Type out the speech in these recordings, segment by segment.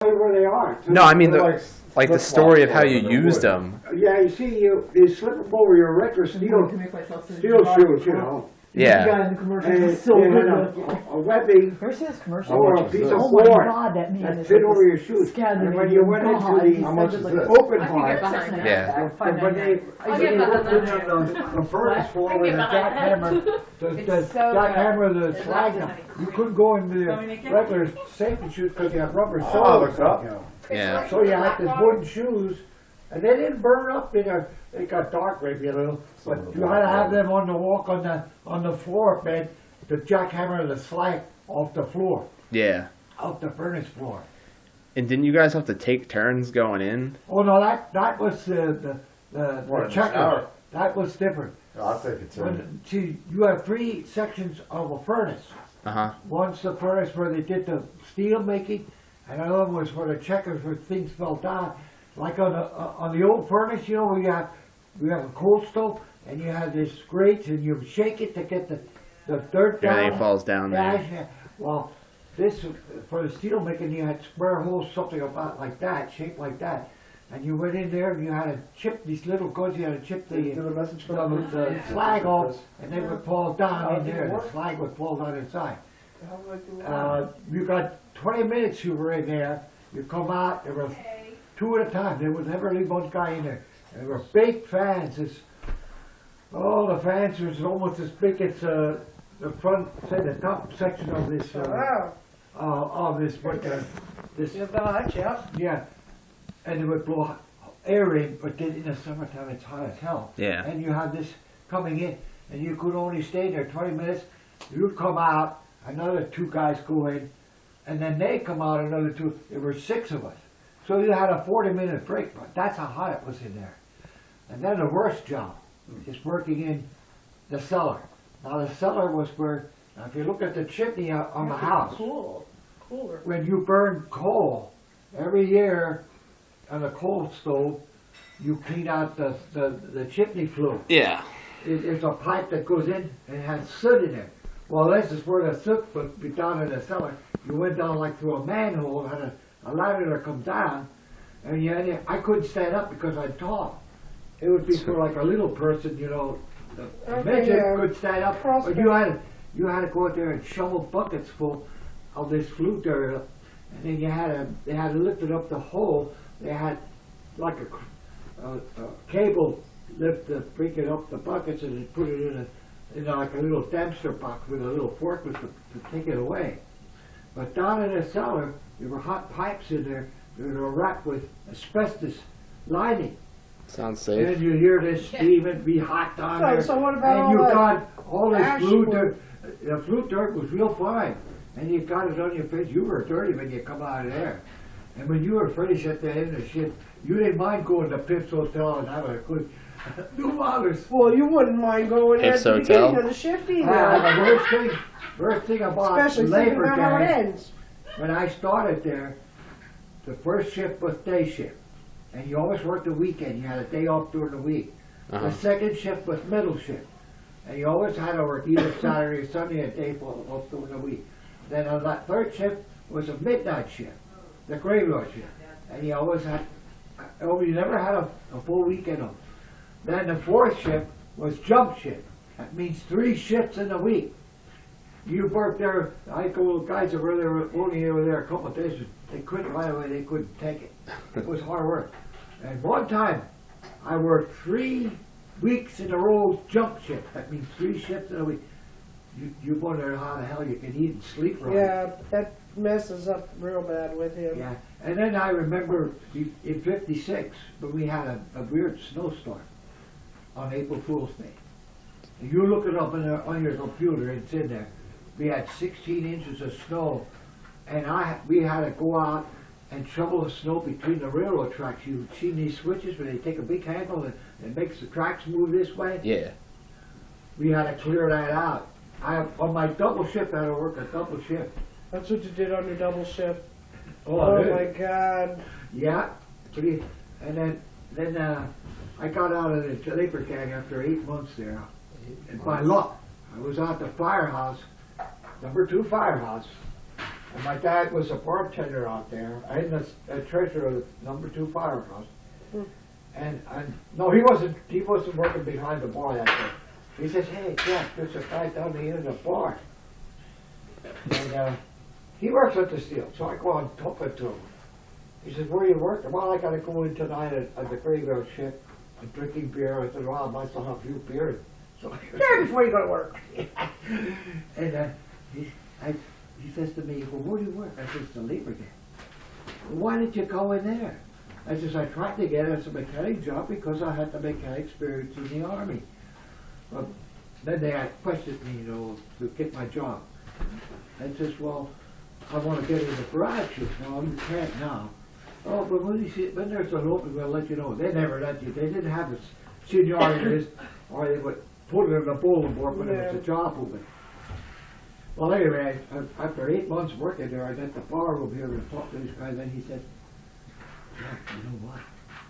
where they are. No, I mean like the story of how you flip-flops used wood. them. Yeah, you see, you slip them over your retro steel shoes, you know. Yeah. The guy in the commercial And is so you good. had a webbing Where's his commercial? or much a is piece this? of Oh my board God, that man that is fit like over this your shoes. Scandinavian And when you went into god. the He How much sounded is like this? a- open I can get part, behind that. Yeah. when they I'll get behind opened that. the furnace floor I can with get a behind jackhammer, that. the It's so jackhammer, good. the It's slag, not funny. you couldn't go in Want me to make the it? regular safety shoes because you have rubber Oh, soles. look up. You know. Yeah. So you had these wooden shoes, and they didn't burn up. They got dark maybe a little, but Some of the you had to black have ones. them on the walk on the floor bed to jackhammer the slag off the floor, Yeah. off the furnace floor. And didn't you guys have to take turns going in? Oh no, that was the What, in the checker. shower? That was different. I'll take it too. See, you have three sections of a furnace. Uh-huh. One's the furnace where they did the steel making, and another one was where the checkers where things fell down. Like on the old furnace, you know, we have a coal stove, and you have this grates, and you shake it to get the dirt down. Everything falls down there. Yeah. Well, this for the steel making, you had square holes, something about like that, shaped like that, and you went in there and you had to chip these little guns. You had to chip the slag off, and they would fall down in there. The slag would fall down inside. You got 20 minutes. You were in there. You come out. There were two at a time. There would never leave one guy in there. And there were big fans. The fans was almost as big as the front, say the top section of this. Yeah, and it would blow air in, but then in the summertime it's hot as hell. Yeah. And you have this coming in, and you could only stay there 20 minutes. You'd come out, another two guys go in, and then they come out, another two. There were six of us. So you had a 40-minute break, but that's how hot it was in there. And then the worst job is working in the cellar. Now the cellar was where, now if you look at the chimney on the house, Cooler. when you burn coal, every year on a coal stove, you clean out the chimney flue. Yeah. It's a pipe that goes in and it has soot in it. Well, this is where the soot would be down in the cellar. You went down like through a manhole, had a ladder to come down, and I couldn't stand up because I'm tall. It would be for like a little person, you know. The midget could stand up, but you had to go out there and shovel buckets full of this flue dirt, and then they had to lift it up the hole. They had like a cable lift to bring it up the buckets, and they put it in like a little dumpster box with a little forklift to take it away. But down in the cellar, there were hot pipes in there that were wrapped with asbestos lining. Sounds And safe. then you hear this steam and be hot down there. So what about and all you that got all this ash flue wood? dirt. The flue dirt was real fine. And you got it on your face. You were dirty when you come out of there. And when you were finished at the end of the shift, you didn't mind going to Pips Hotel and having a good $2. Well, you wouldn't mind going there at Pips the Hotel? beginning of the shift either. The worst thing about Especially thinking Labor about how it Day, ends. when I started there, the first shift was day shift. And you always worked the weekend. You had a day off during the week. Uh-huh. The second shift was middle shift. And you always had to work either Saturday or Sunday, a day off during the week. Then on that third shift was a midnight shift, the graveyard shift. And you always had, you never had a full weekend off. Then the fourth shift was jump shift. That means 3 shifts in a week. You worked there, I go guys that were there, only were there a couple of days, they couldn't, right away, they couldn't take it. It was hard work. And one time, I worked 3 weeks in a row jump shift. That means 3 shifts in a week. You wonder how the hell you can eat and sleep right. Yeah, that messes up real bad with him. Yeah. And then I remember in '56 when we had a weird snowstorm on April Fool's Day. And you look it up on your computer, it's in there. We had 16 inches of snow, and we had to go out and shovel the snow between the railroad tracks. You've seen these switches where they take a big handle and it makes the tracks move this way? Yeah. We had to clear that out. On my double shift, I had to work a double shift. That's what you did on your double shift. I Oh did. my God. Yeah. And then I got out of the labor gang after 8 months there. And by luck, I was at the firehouse, number 2 firehouse, And my dad was a bartender out there, and a treasurer of number 2 firehouse. And no, he wasn't working behind the bar that day. He says, "Hey, Jack, there's a guy down the end of the bar." And he works at the steel, so I go on talking to him. He says, "Where are you working?" "Well, I gotta go in tonight at the graveyard shift. I'm drinking beer." I said, "Well, I might still have a few beers." So Yeah, before you go to work. and he says to me, "Well, where do you work?" I said, "It's the Labor Day." "Well, why didn't you go in there?" I says, "I tried to get us a mechanic job because I had the mechanic experience in the Army." Well, then they questioned me, to get my job. I says, "Well, I want to get in the garage shift." "No, you can't now." "Oh, but when there's an opening, we'll let you know." They never let you. They didn't have a seniority list, or they would put it in a bulletin board when there was a job open. Well, anyway, after 8 months working there, I got the bar over here and talked to this guy. Then he said, "Jack, you know what?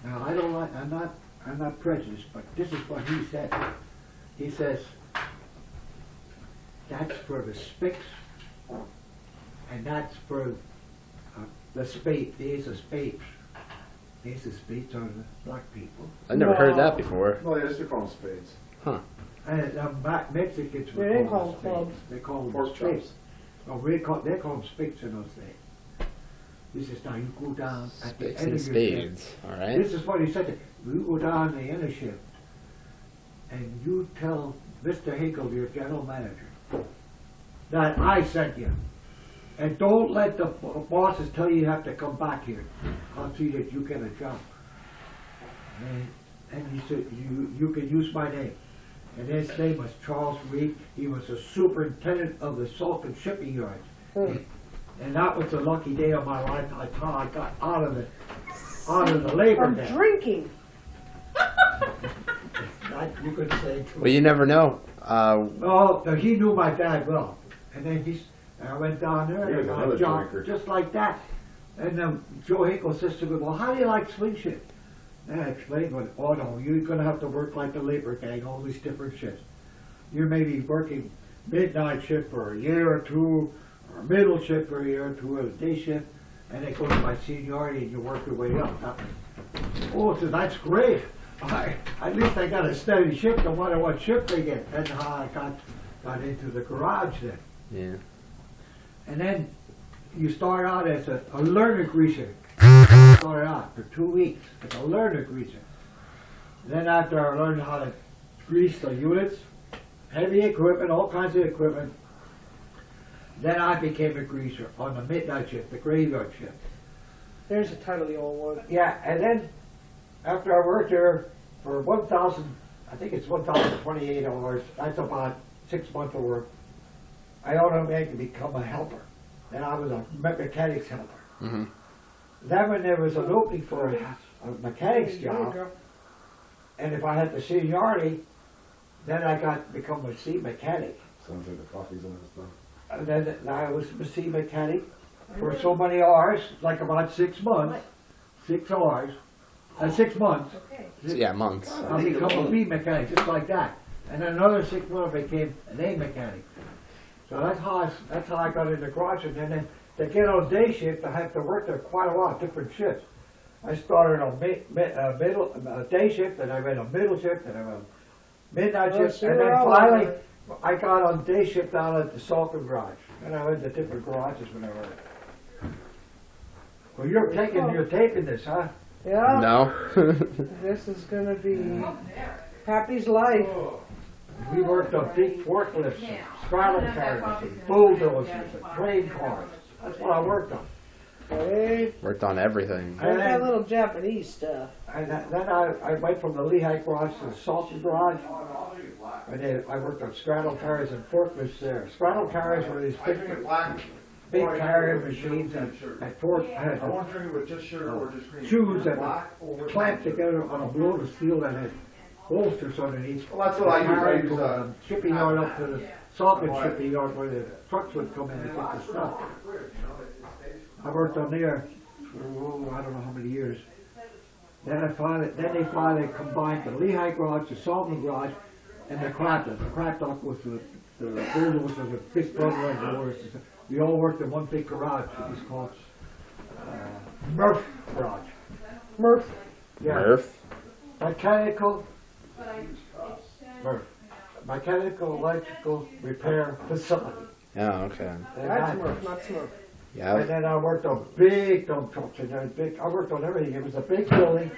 Now I don't like. I'm not prejudiced, but this is what he said." He says, "That's for the Spicks, and that's for the spade. The Ace of Spades. The Ace of Spades are the black people, I've never heard that before. No, they used to call them spades. and Mexicans They would didn't call call them them clubs. spades. They call them Pork spades. chops. No, they call them Spicks in those days." He says, "Now you go down at the Spades end and of your shift." spades. All right. This is what he said. "You go down the inner shift, and you tell Mr. Hinkle, your general manager, that I sent you. And don't let the bosses tell you have to come back here. I'll see that you get a job." And he said, you can use my name." And his name was Charles Reed. He was the superintendent of the Salt and Shipping Yards. And that was the lucky day of my life until I got out of the labor From camp. drinking. That you could say too. Well, you never know. Oh, he knew my dad well. And then I went down there He and was I got another a job drinker. just like that. And Joe Hinkle says to me, "Well, how do you like swing shift?" And I explained, "Oh no, you're going to have to work like the labor gang, all these different shifts. You're maybe working midnight shift for a year or two, or middle shift for a year or two, or a day shift, and it goes by seniority and you work your way up." "Oh," I said, "that's great. At least I got a steady shift no matter what shift they get." That's how I got into the garage then. Yeah. And then you start out as a learner greaser. Started out for 2 weeks as a learner greaser. Then after I learned how to grease the units, heavy equipment, all kinds of equipment, then I became a greaser on the midnight shift, the graveyard shift. There's a totally old one. Yeah, and then after I worked there for 1,000, I think it's 1,028 hours, that's about 6 months of work, I automatically become a helper. And I was a mechanic's helper. Mm-hmm. Then when there was an opening for a mechanic's There you job, go. and if I had the seniority, then I become a sea mechanic. Sounds like the coffee's almost done. And then I was a sea mechanic for so many hours, like about 6 months, 6 hours, 6 months. Okay. Yeah, months. I become a B mechanic, just like that. And then another 6 months I became an A mechanic. So that's how I got in the garage. And then to get on day shift, I had to work there quite a lot, different shifts. I started on day shift, and I went on middle shift, and I went on midnight Oh, shift, so and then you're all finally over. I got on day shift down at the Salkin garage. And I went to different garages when I worked. Well, you're taping this, huh? Yeah. No. This is gonna be Happy's life. We worked on big forklifts, and straddle cars, and bulldozers, and train cars. That's what I worked on. Hey, Worked on everything. there's that little Japanese stuff. And then I went from the Lehigh garage to the Salton garage. And then I worked on straddle cars and forklifts there. Straddle cars were these big carrier machines that fork had I want to drink it with just sugar or just cream. shoes that were clamped together on a load of steel that had bolsters underneath. Well, that's what I use. I Carried use, from the shipping yard up to the Salton shipping yard where the trucks would come in and get the stuff. I worked on there for, I don't know how many years. Then they finally combined the Lehigh garage, the Salton garage, and the Clapton. The Clapton was the bulldozer, the big brother of the doors. we all worked in one big garage. It was called Murph Garage. Murph. Yeah. Murph? Mechanical. Murph. Mechanical, electrical repair facility. Oh, okay. And That's I- Murph, not Smurf. Yeah. And then I worked on big dump trucks and I worked on everything. It was a big building.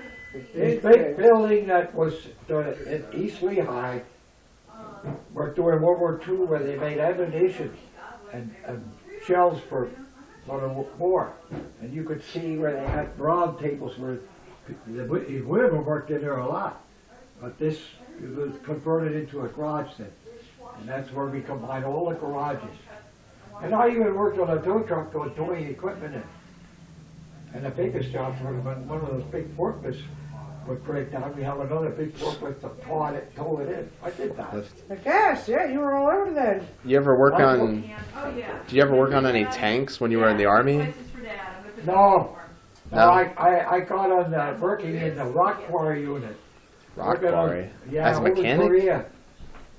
This big building that was in East Lehigh. We're doing World War II where they made ammunition and shells for the war. And you could see where they had broad tables where the women worked in there a lot. But this it was converted into a garage then. And that's where we combined all the garages. And I even worked on a tow truck with towing equipment in. And the biggest jobs were when one of those big forklifts would break down. We have another big forklift to tow it in. I did that. I guess, yeah, you were all over then. You ever work on? Oh, yeah. Did you ever work on any tanks when you were in the army? Places for Dad. I'm gonna put that No. No? No, I got on working in the rock quarry unit. Rock Working on- quarry. Yeah, As a over in mechanic? Korea.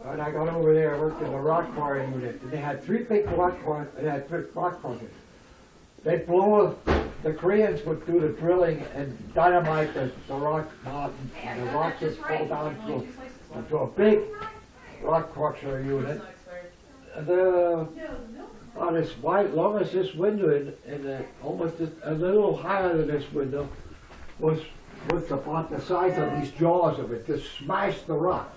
And I got over there, worked in the rock quarry unit. And they had three big rock quarries. They had three rock quarries. They'd blow, the Koreans would do the drilling and dynamite the rock mountain. And the rocks would fall down into a big rock quarry unit. And on this white, long as this window, and almost a little higher than this window, was about the size of these jaws of it, just smashed the rocks.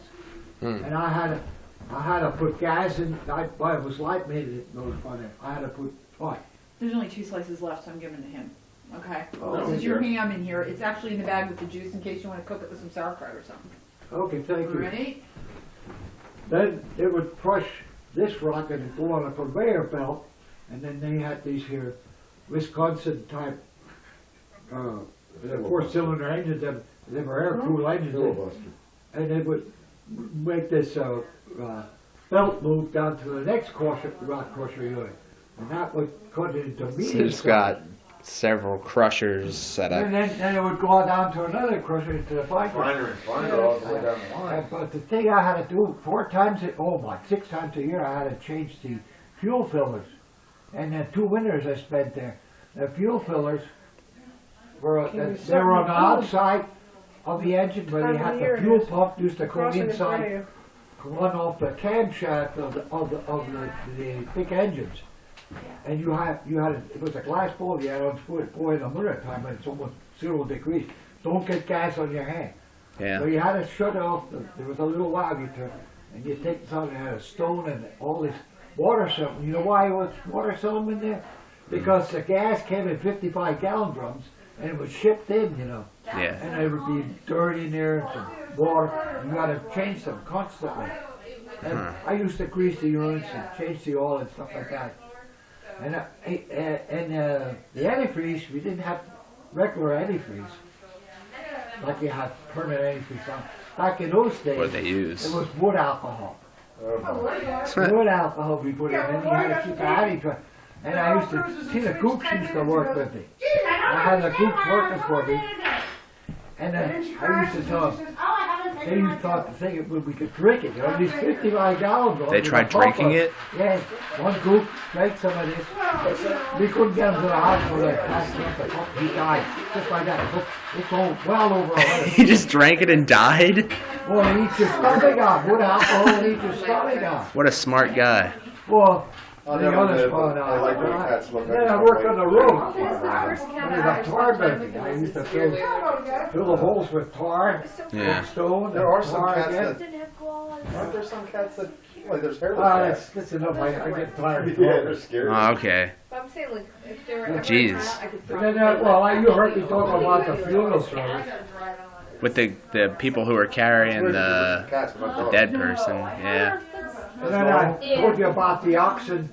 And I had to put gas in. It was light made it those funny. I had to put what? There's only 2 slices left, so I'm giving it to him. Okay. Oh, This is your okay. ham in here. It's actually in the bag with the juice in case you want to cook it with some sauerkraut or something. Okay, thank you. Ready? Then they would crush this rock and go on a conveyor belt, and then they had these here Wisconsin type 4-cylinder engines. They were air-cooled engines, Filibuster. and they would make this belt move down to the next rock crusher unit, and that would cut it into So meters. it's got several crushers set up. And then it would go down to another crusher to the binder. Finer and finer all the way down the line. But the thing I had to do 6 times a year, I had to change the fuel fillers. And the 2 winters I spent there, the fuel fillers were Can you they set were on the the fuel? outside of the engine where Time they of had year the it fuel is. pump used to go Crossing in front of inside, you. run off the camshaft of the big engines. And you had it was a glass bowl you had on foot. Boy, in the winter time when it's almost 0 degrees, don't get gas on your hand. So Yeah. you had to shut off. There was a little valve you turn, and you take something that had a stone and all this water something. You know why it was water something in there? Because the gas came in 55-gallon drums, and it was shipped in, you know. Yeah. And there would be dirt in there and some water. You got to change them constantly. And I used to grease the units and change the oil and stuff like that. And the antifreeze, we didn't have regular antifreeze like you have permanent antifreeze on. Back in those days, What they use. it was wood alcohol. Oh, Wood alcohol we put in, and you had to keep the antifreeze. And I used to see the gooks used to work with me. I had the gooks working for me. And then I used to tell them, they used to talk to think we could drink it. You know, these 55-gallon drums. They tried drinking it? Yeah, one gook drank some of this. We couldn't get him to the hospital. He died, just like that. It's all well over 100. He just drank it and died? Well, he eats your stomach out. Wood alcohol will eat your stomach out. What a smart guy. Well, I the never other did, spot but I like when out. cats look. Then I worked on the roof. When we got tar making, I used to fill the holes with tar, Yeah. stone, There are some tar cats again. that, aren't there some cats that, like there's hairless Ah, cats? that's enough. I get tired of Yeah, talking. they're scary. Oh, okay. But I'm saying, like, if there were ever Jeez. a time I could And then, you heard me talk about the funeral service. With the people who were carrying the Cats, but not dogs. dead person. Yeah. And then I told you about the oxen,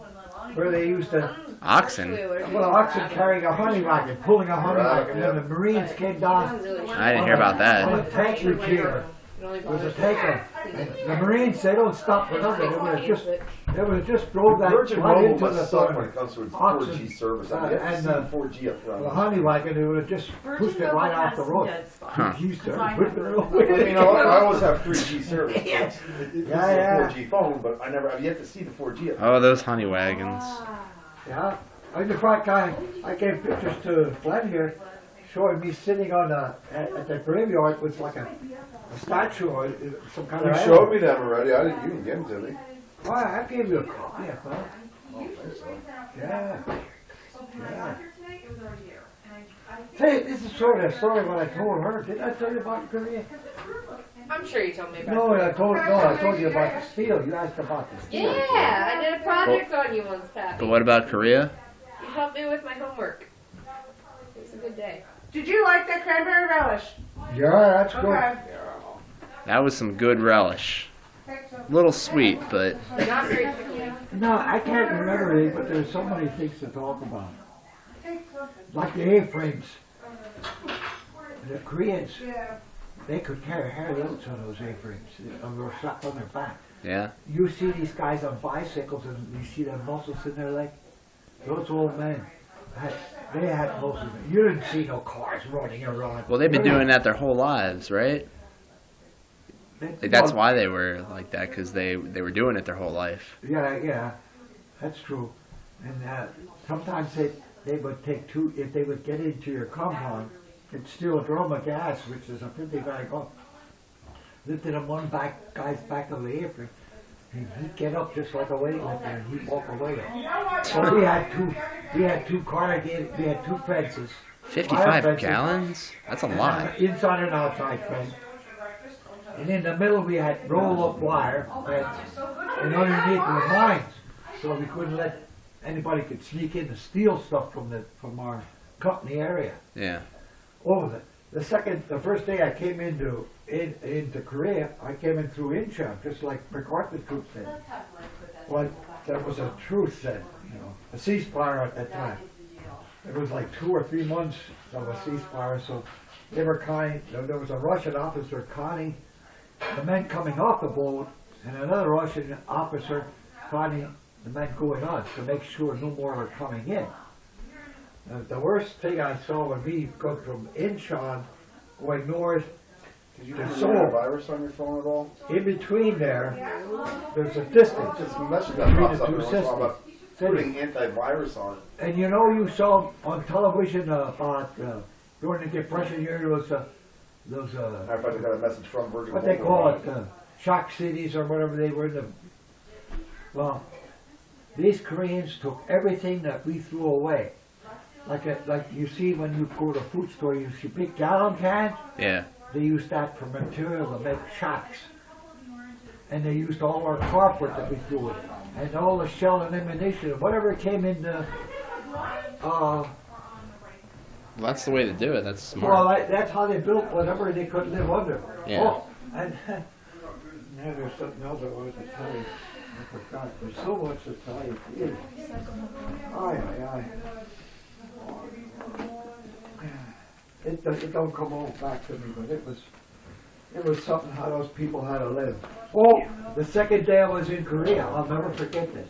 where they used to, Oxen. oxen carrying a honey wagon, pulling a honey wagon, and the Marines came down I didn't hear about on that. a tank retriever. It was a tanker. And the Marines, they don't stop for nothing. It was just drove that Virgin right Mobile into the must suck when it comes to its oxen, 4G service. I mean, you have to and see the- 4G up front. the honey wagon, it would have just pushed it right off the road. Huh. You started whipping it I away. mean, I always have 3G service. This is Yeah. a 4G phone, but I never, I've yet to see the 4G up front. Oh, those honey wagons. Yeah. In the front guy, I gave pictures to Glenn here, showing me sitting on at the graveyard with like a statue or some kind You of. showed me them already. I didn't. You didn't give them to me. Well, I gave you a copy of that. Yeah. Yeah. Say, this is sort of a story what I told her. Did I tell you about Korea? I'm sure you told me about No, it. I told you about the steel. You asked about the steel. Yeah, I did a project on you once, Pappy. But what about Korea? You helped me with my homework. It was a good day. Did you like that cranberry relish? Yeah, that's good. Okay. That was some good relish. A little sweet, but Not very pickly. No, I can't remember it, but there's so many things to talk about. Like the A-frames. The Koreans, they could carry hair loads on those A-frames. And they're strapped on their back. yeah. You see these guys on bicycles and you see their muscles in their leg. Those old men, they had muscles. You didn't see no cars running around. Well, they've been doing that their whole lives, right? Like, that's why they were like that, because they were doing it their whole life. Yeah, that's true. And sometimes they would take two, if they would get into your compound, and steal a drum of gas, which is a 50 bag up. Lifted him one guy's back of the apron, and he'd get up just like a weightlifter, and he'd walk away. So we had two fences. 55 fences, gallons? That's a lot. Inside and outside fence. And in the middle we had roll-up wire, and underneath were mines, so we couldn't let anybody could sneak in and steal stuff from our company area. Yeah. Oh, the first day I came into Korea, I came in through Incheon, just like MacArthur troops did. Well, there was a truce then, a ceasefire at that time. It was like 2 or 3 months of a ceasefire, so they were there was a Russian officer conning the men coming off the boat, and another Russian officer conning the men going on to make sure no more were coming in. The worst thing I saw when we go from Incheon going north, Did you have a virus on your phone at all? in between there's a distance. Just a message that between pops the up two every once in a while about cities. putting antivirus on it. And you saw on television about during the Depression year those Matter of fact, I got a message from Virgin. what they Mobile. call it, shock cities or whatever they were. Well, these Koreans took everything that we threw away. Like you see when you go to a food store, you see big gallon cans. Yeah. They used that for material to make shocks. And they used all our carpet that we threw away. And all the shell and ammunition, whatever came in the, Well, that's the way to do it. That's smart. well, that's how they built whatever they could live under. Yeah. Oh, and now there's something else I wanted to tell you. I forgot. There's so much to tell you. Aye. It don't come all back to me, but it was something how those people had to live. Oh, the second day I was in Korea, I'll never forget this.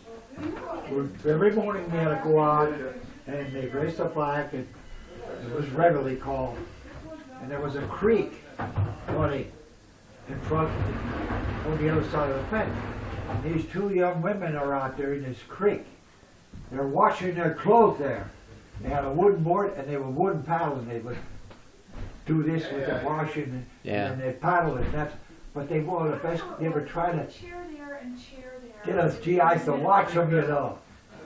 Every morning we had to go out and they raised the flag, and it was reveille called, and there was a creek running in front on the other side of the fence. And these two young women are out there in this creek. They're washing their clothes there. They had a wooden board and they were wooden paddles. They would do this with the washing and they paddle it. But they were the best. They were trying to get us GIs to watch them,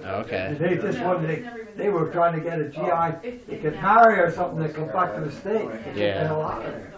Okay. And they just wanted they were trying to get a GI they could marry or something to come back to the States. Yeah. Get the hell out of there.